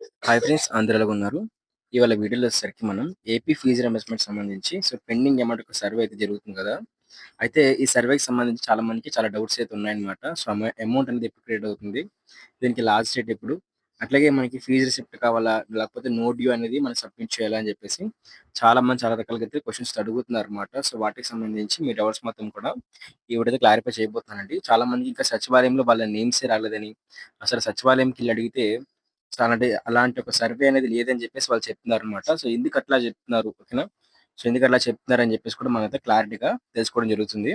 Hi friends, అందరూ ఎలాగున్నారు? ఇవాళ వీడియోలో వచ్చేసరికి మనం ఏపీ ఫీజు రీయింబర్స్‌మెంట్ సంబంధించి పెండింగ్ అమౌంట్ ఒక సర్వే అయితే జరుగుతుంది కదా! అయితే ఈ సర్వేకి సంబంధించి చాలా మందికి చాలా డౌట్స్ అయితే ఉన్నాయన్నమాట. అమౌంట్ అనేది ఎప్పుడు క్రెడిట్ అవుతుంది? దీనికి లాస్ట్ డేట్ ఎప్పుడు? అట్లాగే మనకి ఫీజు రిసిప్ట్ కావాలా? లేకపోతే నో డ్యూ అనేది మనం సబ్మిట్ చేయాలా? అని చెప్పేసి చాలా మంది చాలా రకాలుగా అయితే క్వెషన్స్ అడుగుతున్నారన్నమాట. వాటికి సంబంధించి మీ డౌట్స్ మొత్తం కూడా ఈ వీడియోలో క్లారిఫై చేయబోతున్నానండి. చాలా మందికి ఇంకా సచివాలయంలో వాళ్ళ నేమ్సే రాలేదని, అసలు సచివాలయంకెళ్లి అడిగితే అలాంటి ఒక సర్వే అనేది లేదని చెప్పేసి వాళ్ళు చెప్తున్నారనమాట. ఎందుకు అట్లా చెప్తున్నారు? ఓకేనా? ఎందుకు అట్లా చెప్తున్నారని చెప్పేసి కూడా మనమైతే క్లారిటీగా తెలుసుకోవడం జరుగుతుంది.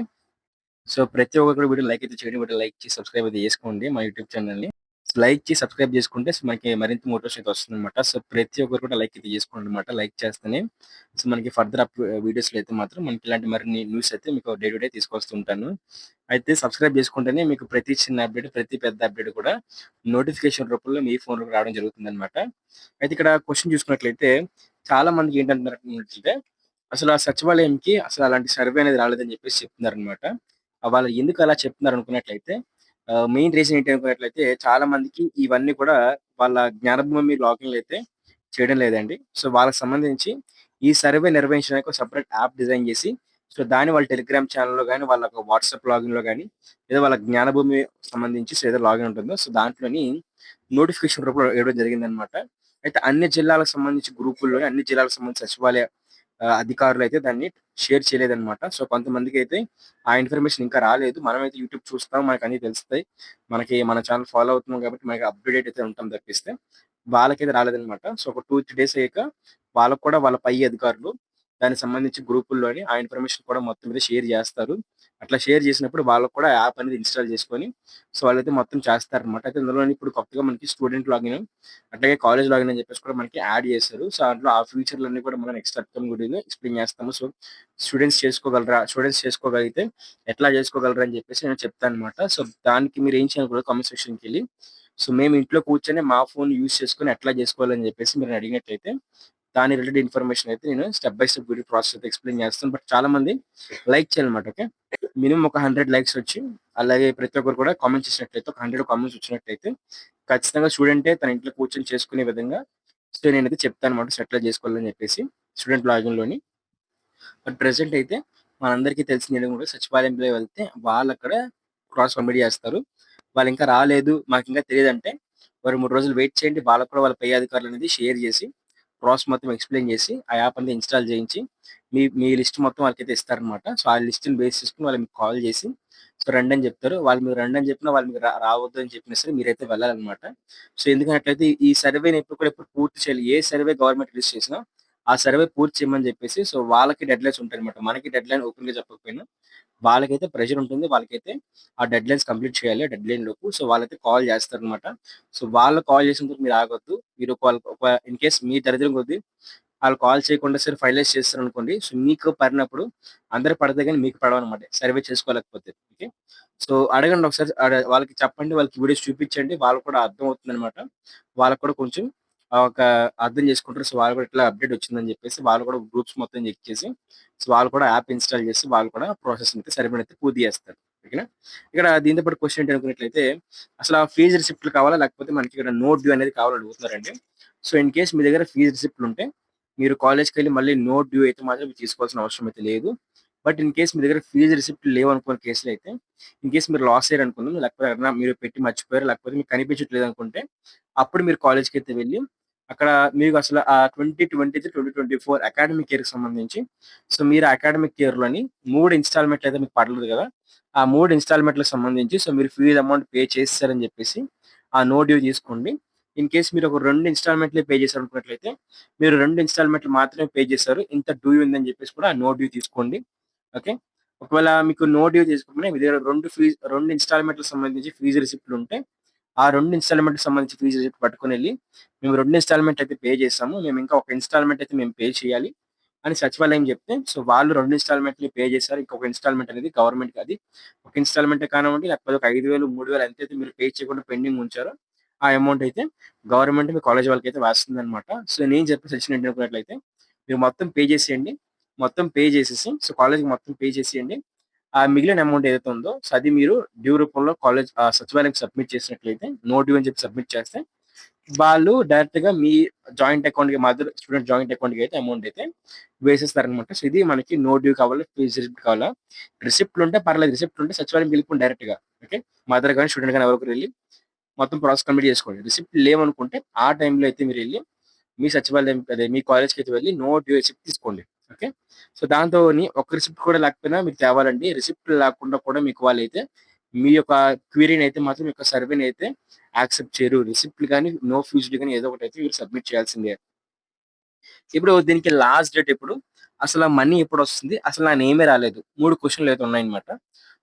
ప్రతి ఒక్కరు వీడియో లైక్ అయితే చేయండి. వీడియో లైక్ చేసి సబ్స్క్రైబ్ అయితే చేసుకోండి మా యూట్యూబ్ ఛానెల్‌ని. లైక్ చేసి సబ్స్క్రైబ్ చేసుకుంటే మనకి మరింత మోటివేషన్ అయితే వస్తుందన్నమాట. ప్రతి ఒక్కరు కూడా లైక్ అయితే చేసుకోండన్నమాట. లైక్ చేస్తేనే మనకి ఫర్దర్ వీడియోస్‌లో అయితే మాత్రం మనకి ఇలాంటి మరిన్ని న్యూస్ అయితే మీకు డే టు డే తీసుకొస్తూ ఉంటాను. అయితే సబ్స్క్రైబ్ చేసుకుంటేనే మీకు ప్రతి చిన్న అప్డేట్, ప్రతి పెద్ద అప్డేట్ కూడా నోటిఫికేషన్ రూపంలో మీ ఫోన్‌లోకి రావడం జరుగుతుందన్నమాట. అయితే ఇక్కడ క్వెషన్ చూసుకున్నట్లయితే చాలా మందికి ఏంటంటున్నారంటే అసలు ఆ సచివాలయంకి అసలు అలాంటి సర్వే అనేది రాలేదని చెప్పేసి చెప్తున్నారనమాట. వాళ్ళు ఎందుకు అలా చెప్తున్నారు అనుకున్నట్లయితే మెయిన్ రీజన్ ఏంటి అనుకున్నట్లయితే చాలా మందికి ఇవన్నీ కూడా వాళ్ళ జ్ఞానభూమి లాగిన్‌లో అయితే చేయడం లేదండి. వాళ్ళకి సంబంధించి ఈ సర్వే నిర్వహించడానికి ఒక సెపరేట్ యాప్ డిజైన్ చేసి దాన్ని వాళ్ళ టెలిగ్రామ్ ఛానెల్‌లో గాని, వాళ్ళ వాట్సాప్ లాగిన్‌లో గాని, లేదా వాళ్ళ జ్ఞానభూమి సంబంధించి ఏదో లాగిన్ ఉంటుందో దాంట్లోని నోటిఫికేషన్ రూపంలో ఇవ్వడం జరిగిందనమాట. అయితే అన్ని జిల్లాలకు సంబంధించి గ్రూపుల్లోని అన్ని జిల్లాలకు సంబంధించిన సచివాలయ అధికారులైతే దాన్ని షేర్ చేయలేదన్నమాట. కొంతమందికైతే ఆ ఇన్ఫర్మేషన్ ఇంకా రాలేదు. మనమైతే యూట్యూబ్ చూస్తాం. మనకన్నీ తెలుస్తాయి. మన ఛానెల్ ఫాలో అవుతున్నాం కాబట్టి మనకి అప్‌డేట్ అయితే ఉంటాం తప్పిస్తే, వాళ్ళకైతే రాలేదన్నమాట. ఒక 2, 3 డేస్ అయ్యాక వాళ్ళకి కూడా వాళ్ళ పై అధికారులు దానికి సంబంధించి గ్రూపుల్లోని ఆ ఇన్ఫర్మేషన్ కూడా మొత్తం మీద షేర్ జేస్తారు. అట్లా షేర్ చేసినప్పుడు వాళ్ళకి కూడా యాప్ అనేది ఇన్‌స్టాల్ చేసుకొని, వాళ్ళైతే మొత్తం చేస్తారన్నమాట. అయితే ఇందులోని ఇప్పుడు కొత్తగా మనకి స్టూడెంట్ లాగిన్, అట్లాగే కాలేజ్ లాగిన్ అని చెప్పేసి కూడా మనకి యాడ్ చేశారు. దాంట్లో ఆ ఫీచర్‌లన్నీ కూడా మనం నెక్స్ట్ అప్‌కమింగ్ వీడియోలో ఎక్స్‌ప్లెయిన్ చేస్తాము. స్టూడెంట్స్ చేసుకోగలరా? స్టూడెంట్స్ చేసుకోగలిగితే ఎట్లా చేసుకోగలరా అని చెప్పేసి నేను చెప్తానన్నమాట. దానికి మీరు ఏం చేయాలి కూడా కామెంట్ సెక్షన్‌కెళ్ళి మేము ఇంట్లో కూర్చొని మా ఫోన్ యూజ్ చేసుకొని ఎట్లా చేసుకోవాలని చెప్పేసి మీరు అడిగినట్లయితే దాని రిలేటెడ్ ఇన్ఫర్మేషన్ అయితే నేను step by step video process అయితే ఎక్స్‌ప్లెయిన్ చేస్తాను. బట్ చాలా మంది లైక్ చేయాలన్నమాట. ఓకే. మినిమమ్ ఒక 100 లైక్స్ వచ్చి, అలాగే ప్రతి ఒక్కరు కూడా కామెంట్ చేసినట్లయితే ఒక 100 కామెంట్స్ వచ్చినట్టయితే ఖచ్చితంగా స్టూడెంటే తన ఇంట్లో కూర్చొని చేసుకునే విధంగా నేనైతే చెప్తానన్నమాట. ఎట్లా చేసుకోవాలని చెప్పేసి స్టూడెంట్ లాగిన్‌లోని. బట్ ప్రెజెంట్ అయితే మనందరికీ తెలిసిందేంటి కూడా సచివాలయంలో వెళ్తే వాళ్ళక్కడ క్రాస్ కంప్లీట్ చేస్తారు. వాళ్ళింకా రాలేదు, మాకింకా తెలీదంటే ఒక 2, 3 రోజులు వెయిట్ చేయండి. వాళ్ళకి కూడా వాళ్ళ పై అధికారులనేది షేర్ చేసి, ప్రాసెస్ మొత్తం ఎక్స్‌ప్లెయిన్ చేసి, ఆ యాప్ అనేది ఇన్‌స్టాల్ చేయించి, మీ మీ లిస్ట్ మొత్తం వాళ్ళకైతే ఇస్తారనమాట. ఆ లిస్ట్‌ని బేస్ చేసుకొని వాళ్ళు మీకు కాల్ చేసి, రండని చెప్తారు. వాళ్ళు మీకు రండని చెప్పినా, వాళ్ళు మీకు రావద్దు అని చెప్పినా సరే మీరైతే వెళ్ళాలనమాట. ఎందుకన్నట్లయితే ఈ సర్వేని ఎప్పుడు పూర్తి చేయాలి. ఏ సర్వే గవర్నమెంట్ రిలీజ్ చేసినా ఆ సర్వే పూర్తి చేయమని చెప్పేసి వాళ్ళకి డెడ్‌లైన్స్ ఉంటాయన్నమాట. మనకి డెడ్‌లైన్ ఓపెన్‌గా చెప్పకపోయినా వాళ్ళకైతే ప్రెషర్ ఉంటుంది. వాళ్ళకైతే ఆ డెడ్‌లైన్స్ కంప్లీట్ చేయాలి. ఆ డెడ్‌లైన్ లోపు వాళ్ళైతే కాల్ చేస్తారనమాట. వాళ్ళు కాల్ చేసిన తర్వాత మీరు ఆగొద్దు. మీరు ఇన్ కేస్ మీ దరిద్రం కొద్దీ ఆళ్ళు కాల్ చేయకుండా సరే ఫైనలైజ్ చేస్తారనుకోండి. మీకు పడినప్పుడు అందరికి పడతాయి గానీ మీకు పడవనమాట. సర్వే చేసుకోలేకపోతే. ఓకే. అడగండి ఒకసారి వాళ్ళకి చెప్పండి. వాళ్ళకి వీడియోస్ చూపించండి. వాళ్ళకి కూడా అర్థమవుతుందనమాట. వాళ్ళకి కూడా కొంచెం ఒక అర్థం చేసుకుంటారు. వాళ్ళు కూడా ఇట్లా అప్‌డేట్ వచ్చిందని చెప్పేసి వాళ్ళు కూడా గ్రూప్స్ మొత్తం చెక్ చేసి, వాళ్ళు కూడా యాప్ ఇన్‌స్టాల్ చేసి వాళ్ళు కూడా ప్రాసెస్‌ని అయితే సర్వేనైతే పూర్తి చేస్తారు. ఓకేనా? ఇక్కడ దీంతో పాటు క్వెషన్ ఏంటి అనుకున్నట్లయితే అసలు ఆ ఫీజ్ రిసిప్ట్‌లు కావాలా? లేకపోతే మనకి ఇక్కడ నో డ్యూ అనేది కావాలని అడుగుతున్నారండి. ఇన్ కేస్ మీ దగ్గర ఫీజ్ రిసిప్ట్‌లు ఉంటే మీరు కాలేజ్‌కెళ్ళి మళ్ళీ నో డ్యూ అయితే మాత్రం మీరు తీసుకోవాల్సిన అవసరం అయితే లేదు. బట్ ఇన్ కేస్ మీ దగ్గర ఫీజ్ రిసిప్ట్‌లు లేవనుకున్న కేస్‌లో అయితే, ఇన్ కేస్ మీరు లాస్ అయ్యారనుకుందాం, లేకపోతే ఎవరైనా మీరు పెట్టి మర్చిపోయారు, లేకపోతే మీకు కనిపించట్లేదు అనుకుంటే, అప్పుడు మీరు కాలేజ్‌కైతే వెళ్లి, అక్కడ మీకు అసలు ఆ 2023, 2024 అకాడమిక్ ఇయర్‌కి సంబంధించి మీరు అకాడమిక్ ఇయర్‌లోని 3 ఇన్‌స్టాల్‌మెంట్‌లు అయితే మీకు పడలేదు కదా! ఆ 3 ఇన్‌స్టాల్‌మెంట్‌లకు సంబంధించి మీరు ఫీజ్ అమౌంట్ పే చేసేసారని చెప్పేసి, ఆ నో డ్యూ తీసుకోండి. ఇన్ కేస్ మీరు ఒక 2 ఇన్‌స్టాల్‌మెంట్‌లే పే చేశారనుకున్నట్లయితే, మీరు 2 ఇన్‌స్టాల్‌మెంట్‌లు మాత్రమే పే చేశారు. ఇంత డ్యూ ఉందని చెప్పేసి కూడా ఆ నో డ్యూ తీసుకోండి. ఓకే. ఒకవేళ మీకు నో డ్యూ తీసుకోకపోయినా మీ దగ్గర 2 ఇన్‌స్టాల్‌మెంట్‌లకు సంబంధించి ఫీజ్ రిసిప్ట్‌లు ఉంటే, ఆ 2 ఇన్‌స్టాల్‌మెంట్‌కి సంబంధించి ఫీజ్ రిసిప్ట్ పట్టుకొనెళ్లి, మేము 2 ఇన్‌స్టాల్‌మెంట్ అయితే పే చేసాము. మేము ఇంకా ఒక ఇన్‌స్టాల్‌మెంట్ అయితే మేము పే చేయాలి అని సచివాలయం చెప్తే, వాళ్ళు 2 ఇన్‌స్టాల్‌మెంట్‌లు పే చేశారు. ఇంకొక ఇన్‌స్టాల్‌మెంట్ అనేది గవర్నమెంట్‌కి అది. ఒక ఇన్‌స్టాల్‌మెంటే కానివ్వండి, లేకపోతే ఒక 5,000, 3,000 ఎంతైతే మీరు పే చేయకుండా పెండింగ్ ఉంచారో, ఆ అమౌంట్ అయితే గవర్నమెంట్ మీ కాలేజ్ వాళ్ళకైతే వేస్తుందన్నమాట. నేను చెప్పే సజెషన్ ఏంటనుకున్నట్లయితే, మీరు మొత్తం పే చేసేయండి. మొత్తం పే చేసేసి కాలేజ్‌కి మొత్తం పే చేసేయండి. ఆ మిగిలిన అమౌంట్ ఏదైతే ఉందో అది మీరు డ్యూ రూపంలో సచివాలయంకి సబ్మిట్ చేసినట్లయితే, నో డ్యూ అని చెప్పి సబ్మిట్ చేస్తే వాళ్ళు డైరెక్ట్‌గా మీ జాయింట్ అకౌంట్‌కి మదర్ స్టూడెంట్ జాయింట్ అకౌంట్‌కి అయితే అమౌంట్ అయితే వేసేస్తారనమాట. సో, ఇది మనకి నో డ్యూ కావాలా? ఫీజ్ రిసిప్ట్ కావాలా? రిసిప్ట్‌లుంటే పర్లేదు. రిసిప్ట్‌లుంటే సచివాలయంకి వెళ్ళిపోండి డైరెక్ట్‌గా. ఓకే. మదర్ గాని, స్టూడెంట్ గాని ఎవరో ఒకరు ఎళ్లి మొత్తం ప్రాసెస్ కంప్లీట్ చేసుకోండి. రిసిప్ట్ లేవనుకుంటే ఆ టైంలో అయితే మీరెళ్లి మీ సచివాలయం అదే మీ కాలేజ్‌కైతే వెళ్లి నో డ్యూ రిసిప్ట్ తీసుకోండి. ఓకే. సో, దాంతోని ఒక రిసిప్ట్ కూడా లేకపోయినా మీకు తేవాలండి. రిసిప్ట్ లేకుండా కూడా మీకు వాళ్ళైతే మీ యొక్క క్వెరీనైతే మాత్రం మీ యొక్క సర్వేనైతే యాక్సెప్ట్ చేయరు. రిసిప్ట్‌లు గాని, నో ఫ్యూజ్డ్ గాని ఏదో ఒకటైతే మీరు సబ్మిట్ చేయాల్సిందే. ఇప్పుడు దీనికి లాస్ట్ డేట్ ఎప్పుడు? అసల మనీ ఎప్పుడొస్తుంది? అసలు నా నేమే రాలేదు. 3 క్వెషన్‌లయితే ఉన్నాయన్నమాట.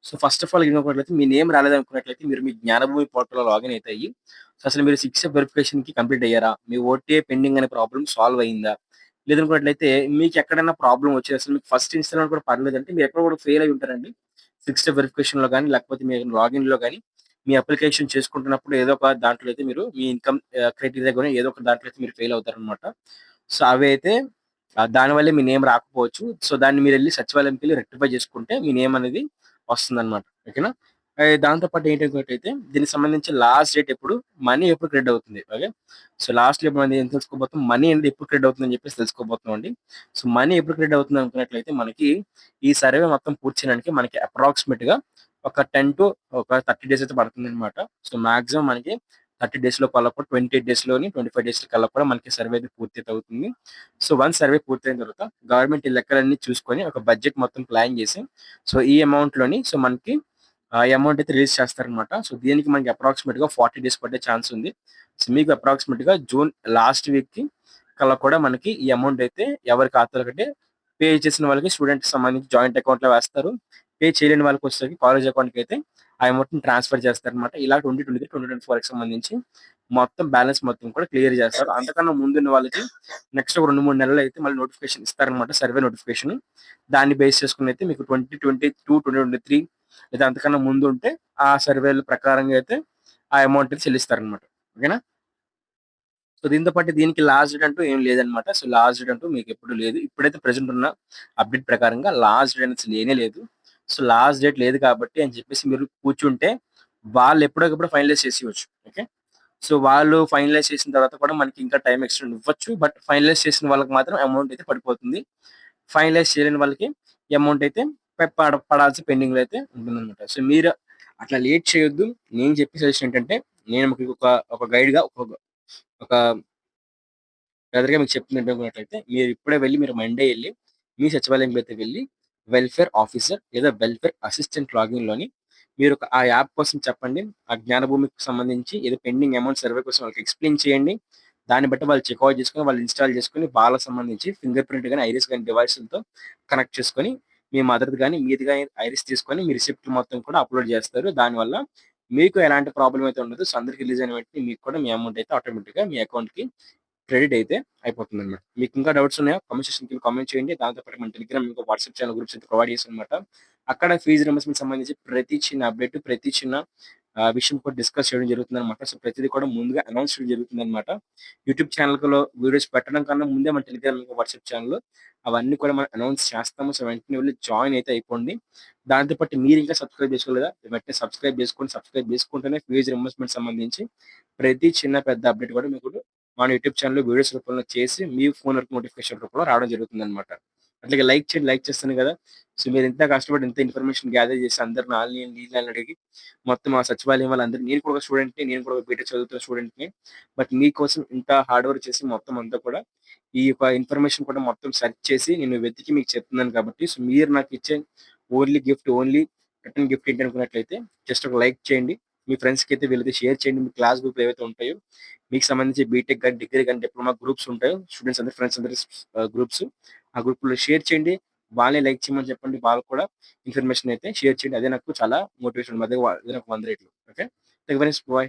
సో, ఫస్ట్ ఆఫ్ ఆల్ ఇనొకట్లయితే మీ నేమ్ రాలేదనుకున్నట్లయితే మీరు మీ జ్ఞానభూమి పోర్టల్‌లో లాగిన్ అయితే అయ్యి, సో, అసలు మీరు 6 స్టెప్ వెరిఫికేషన్‌కి కంప్లీట్ అయ్యారా? మీ ఓటీఏ పెండింగ్ అనే ప్రాబ్లమ్ సాల్వ్ అయిందా? లేదనుకున్నట్లయితే మీకెక్కడైనా ప్రాబ్లమ్ వచ్చి అసలు మీకు ఫస్ట్ ఇన్‌స్టాల్‌మెంట్ కూడా పర్లేదంటే మీరెక్కడో కూడా ఫెయిల్ అయ్యి ఉంటారండి. 6 స్టెప్ వెరిఫికేషన్‌లో గాని, లేకపోతే మీ లాగిన్‌లో గాని, మీ అప్లికేషన్ చేసుకుంటున్నప్పుడు ఏదో ఒక దాంట్లో అయితే మీరు మీ ఇన్‌కమ్ క్రైటీరియా గాని ఏదో ఒక దాంట్లో అయితే మీరు ఫెయిల్ అవుతారనమాట. సో, అవి అయితే దానివల్లే మీ నేమ్ రాకపోవచ్చు. సో, దాన్ని మీరెళ్లి సచివాలయంకెళ్లి రెక్టిఫై చేసుకుంటే మీ నేమ్ అనేది వస్తుందన్నమాట. ఓకేనా? దాంతో పాటు ఏంటనుకున్నట్టయితే దీనికి సంబంధించి లాస్ట్ డేట్ ఎప్పుడు? మనీ ఎప్పుడు క్రెడిట్ అవుతుంది. ఓకే. సో, లాస్ట్‌లో మనం ఏం తెలుసుకోబోతున్నాం? మనీ అనేది ఎప్పుడు క్రెడిట్ అవుతుందని చెప్పేసి తెలుసుకోబోతున్నామండి. సో, మనీ ఎప్పుడు క్రెడిట్ అవుతుంది అనుకున్నట్లయితే మనకి ఈ సర్వే మొత్తం పూర్తి చేయడానికి మనకి అప్రాక్సిమేట్‌గా ఒక 10 టు ఒక 30 డేస్ అయితే పడుతుందన్నమాట. సో, మాక్సిమం మనకి 30 డేస్‌లో కల్లా 28 డేస్‌లోని 25 డేస్ కల్లా కూడా మనకి సర్వే అయితే పూర్తి అవుతుంది. సో, వన్స్ సర్వే పూర్తయిన తర్వాత గవర్నమెంట్ ఈ లెక్కలన్నీ చూసుకొని ఒక బడ్జెట్ మొత్తం ప్లాన్ చేసి, సో, ఈ అమౌంట్‌లోని సో, మనకి ఈ అమౌంట్ అయితే రిలీజ్ చేస్తారనమాట. సో, దీనికి మనకి అప్రాక్సిమేట్‌గా 40 డేస్ పట్టే ఛాన్స్ ఉంది. సో, మీకు అప్రాక్సిమేట్‌గా జూన్ లాస్ట్ వీక్‌కి కల్లా కూడా మనకి ఈ అమౌంట్ అయితే ఎవరి ఖాతాలకంటే పే చేసిన వాళ్ళకి స్టూడెంట్‌కి సంబంధించి జాయింట్ అకౌంట్‌లో వేస్తారు. పే చేయలేని వాళ్ళకొచ్చేసరికి కాలేజ్ అకౌంట్‌కైతే ఆ అమౌంట్‌ని ట్రాన్స్‌ఫర్ చేస్తారనమాట. ఇలా 2023, 2024కి సంబంధించి మొత్తం బ్యాలెన్స్ మొత్తం కూడా క్లియర్ చేస్తారు. అంతకన్నా ముందున్న వాళ్ళకి నెక్స్ట్ ఒక 2, 3 నెలలైతే మళ్ళీ నోటిఫికేషన్ ఇస్తారనమాట. Survey notification. దాన్ని బేస్ చేసుకొని అయితే మీకు 2022, 2023 లేదా అంతకన్నా ముందుంటే ఆ సర్వేల ప్రకారంగా అయితే ఆ అమౌంట్ అయితే చెల్లిస్తారనమాట. ఓకేనా? సో, దీంతో పాటు దీనికి లాస్ట్ డేట్ అంటూ ఏం లేదనమాట. సో, లాస్ట్ డేట్ అంటూ మీకెప్పుడు లేదు. ఇప్పుడైతే ప్రెజెంట్ ఉన్న అప్‌డేట్ ప్రకారంగా లాస్ట్ డేట్ అనేది లేనే లేదు. సో, లాస్ట్ డేట్ లేదు కాబట్టి అని చెప్పేసి మీరు కూర్చుంటే వాళ్ళు ఎప్పటికప్పుడు ఫైనలైజ్ చేసేయొచ్చు. ఓకే. సో, వాళ్ళు ఫైనలైజ్ చేసిన తర్వాత కూడా మనకి ఇంకా టైమ్ ఎక్స్‌టెండ్ ఇవ్వచ్చు. బట్ ఫైనలైజ్ చేసిన వాళ్ళకి మాత్రం అమౌంట్ అయితే పడిపోతుంది. ఫైనలైజ్ చేయలేని వాళ్ళకి అమౌంట్ అయితే పడాల్సిన పెండింగ్‌లో అయితే ఉంటుందన్నమాట. సో, మీరు అట్లా లేట్ చేయొద్దు. నేను చెప్పే సజెషన్ ఏంటంటే, నేను మీకు ఒక గైడ్‌గా ఒక బ్రదర్‌గా మీకు చెప్తున్నట్టయితే మీరు ఇప్పుడే వెళ్లి మీరు మండే ఎళ్లి మీ సచివాలయంకి అయితే వెళ్లి వెల్ఫేర్ ఆఫీసర్ లేదా వెల్ఫేర్ అసిస్టెంట్ లాగిన్‌లోని మీరు ఆ యాప్ కోసం చెప్పండి. ఆ జ్ఞానభూమికి సంబంధించి ఏదో పెండింగ్ అమౌంట్ సర్వే కోసం వాళ్ళకి ఎక్స్‌ప్లెయిన్ చేయండి. దాన్ని బట్టి వాళ్ళు చెక్ ఔట్ చేసుకొని, వాళ్ళు ఇన్‌స్టాల్ చేసుకొని, వాళ్ళకి సంబంధించి ఫింగర్ ప్రింట్ గాని, ఐరిస్ గాని డివైస్‌లతో కనెక్ట్ చేసుకొని, మీ మదర్‌ది గాని, మీది గాని ఐరిస్ తీసుకొని మీ రిసిప్ట్ మొత్తం కూడా అప్‌లోడ్ చేస్తారు. దానివల్ల మీకు ఎలాంటి ప్రాబ్లమ్ అయితే ఉండదు. సో, అందరికి రిలీజ్ అయిన వెంటనే మీకు కూడా మీ అమౌంట్ అయితే ఆటోమేటిక్‌గా మీ అకౌంట్‌కి క్రెడిట్ అయితే అయిపోతుందన్నమాట. మీకు ఇంకా డౌట్స్ ఉన్నాయా? కామెంట్ సెక్షన్ కింద కామెంట్ చేయండి. దాంతో పాటు మన టెలిగ్రామ్ ఇంకా వాట్సాప్ ఛానల్ గ్రూప్స్ అయితే ప్రొవైడ్ చేశానన్నమాట. అక్కడ ఫీజ్ రింబర్స్‌మెంట్ సంబంధించి ప్రతి చిన్న అప్డేట్, ప్రతి చిన్న విషయం కూడా డిస్కస్ చేయడం జరుగుతుందన్నమాట. సో, ప్రతిది కూడా ముందుగా అనౌన్స్ చేయడం జరుగుతుందన్నమాట. యూట్యూబ్ ఛానల్‌లో వీడియోస్ పెట్టడం కన్నా ముందే మన టెలిగ్రామ్ ఇంకా వాట్సాప్ ఛానెల్‌లో అవన్నీ కూడా మనం అనౌన్స్ చేస్తాము. సో, వెంటనే వెళ్లి జాయిన్ అయితే అయిపోండి. దాంతో పాటు మీరు ఇంకా సబ్స్క్రైబ్ చేసుకోలేదా? వెంటనే సబ్స్క్రైబ్ చేసుకోండి. సబ్స్క్రైబ్ చేసుకుంటేనే ఫీజ్ రింబర్స్‌మెంట్ సంబంధించి ప్రతి చిన్న పెద్ద అప్డేట్ కూడా మీకు మన యూట్యూబ్ ఛానెల్‌లో వీడియోస్ రూపంలో చేసి మీ ఫోన్ వరకు నోటిఫికేషన్ రూపంలో రావడం జరుగుతుందన్నమాట. అట్లాగే లైక్ చేయండి. లైక్ చేస్తాను కదా! సో, మీరు ఇంత కష్టపడి ఇంత ఇన్ఫర్మేషన్ గ్యాదర్ చేసి అందరిని ఆళ్ళని ఈళ్ళని అడిగి మొత్తం ఆ సచివాలయం వాళ్ళందరూ నేను కూడా ఒక స్టూడెంట్‌ని. నేను కూడా బీటెక్ చదువుతున్న స్టూడెంట్‌ని. బట్ మీకోసం ఇంత హార్డ్ వర్క్ చేసి మొత్తం అంతా కూడా ఈ యొక్క ఇన్ఫర్మేషన్ కూడా మొత్తం సెర్చ్ చేసి నేను వెతికి మీకు చెప్తున్నాను కాబట్టి సో, మీరు నాకిచ్చే ఓన్లీ రిటర్న్ గిఫ్ట్ ఏంటి అనుకున్నట్లయితే జస్ట్ ఒక లైక్ చేయండి. మీ ఫ్రెండ్స్‌కైతే వీళ్ళైతే షేర్ చేయండి. మీ క్లాస్ గ్రూప్‌లో ఏవైతే ఉంటాయో మీకు సంబంధించి బీటెక్ గాని, డిగ్రీ గాని, డిప్లొమా గ్రూప్స్ ఉంటాయి. స్టూడెంట్స్ అందరూ ఫ్రెండ్స్ అందరూ గ్రూప్స్. ఆ గ్రూప్‌లో షేర్ చేయండి. వాళ్ళని లైక్ చేయమని చెప్పండి. వాళ్ళు కూడా ఇన్ఫర్మేషన్ అయితే షేర్ చేయండి. అదే నాకు చాలా మోటివేషన్. అదే నాకు 100 రెట్లు. Okay. Thank you very much. Bye.